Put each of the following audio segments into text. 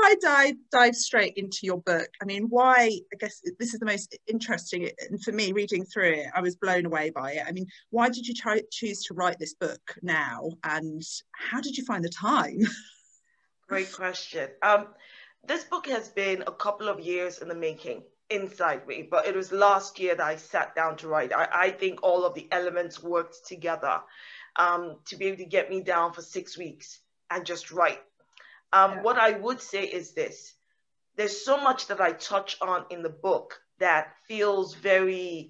I dive straight into your book, I mean, why, I guess this is the most interesting, and for me, reading through it, I was blown away by it. I mean, why did you choose to write this book now, and how did you find the time? Great question. This book has been a couple of years in the making inside me, but it was last year that I sat down to write. I think all of the elements worked together to be able to get me down for 6 weeks and just write. Yeah. What I would say is this. There's so much that I touch on in the book that it feels very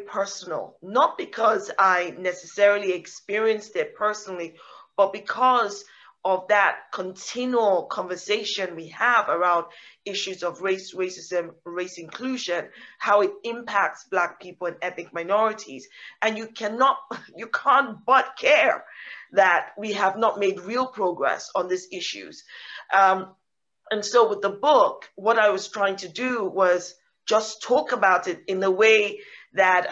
personal, not because I necessarily experienced it personally, but because of that continual conversation we have around issues of race, racism, race inclusion, how it impacts Black people and ethnic minorities. And you can't but care that we have not made real progress on these issues. And so with the book, what I was trying to do was just talk about it in a way that,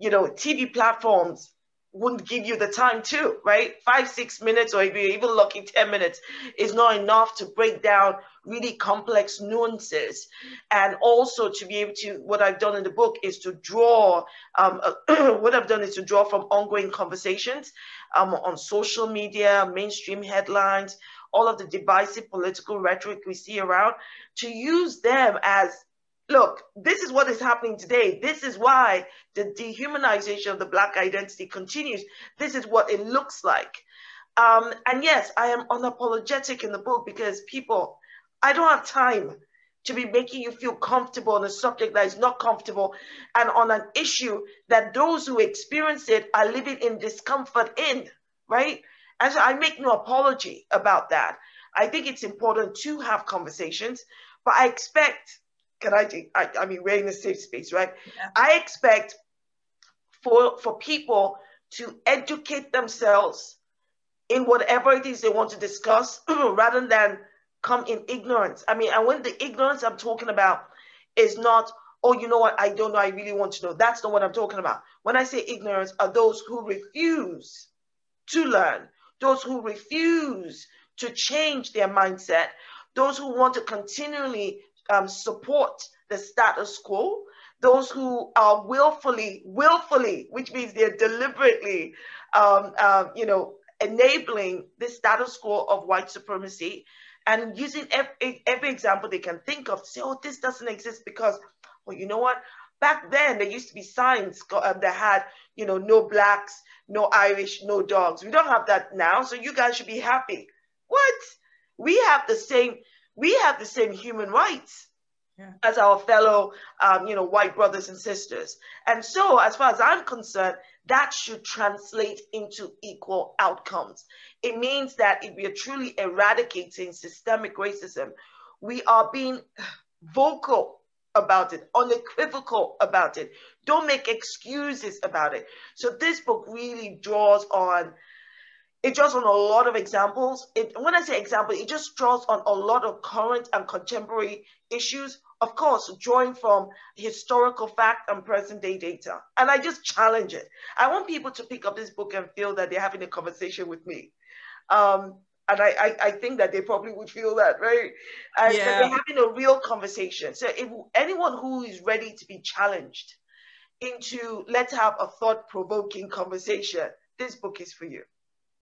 TV platforms wouldn't give you the time to, right? 5, 6 minutes, or if you're even lucky, 10 minutes is not enough to break down really complex nuances. And also to be able to, what I've done in the book is to draw, what I've done is to draw from ongoing conversations on social media, mainstream headlines, all of the divisive political rhetoric we see around, to use them as, look, this is what is happening today. This is why the dehumanization of the Black identity continues. This is what it looks like. And yes, I am unapologetic in the book because people, I don't have time to be making you feel comfortable on a subject that is not comfortable and on an issue that those who experience it are living in discomfort in, right? And so I make no apology about that. I think it's important to have conversations, but I expect, I mean, we're in a safe space, right? Yeah. I expect for people to educate themselves in whatever it is they want to discuss rather than come in ignorance. I mean, and when the ignorance I'm talking about is not, oh, you know what, I don't know, I really want to know. That's not what I'm talking about. When I say ignorance, are those who refuse to learn, those who refuse to change their mindset, those who want to continually support the status quo, those who are willfully, which means they're deliberately, enabling the status quo of white supremacy and using every example they can think of to say, oh, this doesn't exist because, well, you know what? Back then, there used to be signs that had, no Blacks, no Irish, no dogs. We don't have that now, so you guys should be happy. What? We have the same human rights as our fellow, white brothers and sisters. And so, as far as I'm concerned, that should translate into equal outcomes. It means that if we are truly eradicating systemic racism, we are being vocal about it, unequivocal about it. Don't make excuses about it. So this book really draws on a lot of examples. When I say example, it just draws on a lot of current and contemporary issues, of course, drawing from historical fact and present day data. And I just challenge it. I want people to pick up this book and feel that they're having a conversation with me. And I think that they probably would feel that, right? And that they're having a real conversation. So if anyone who is ready to be challenged into, let's have a thought-provoking conversation, this book is for you.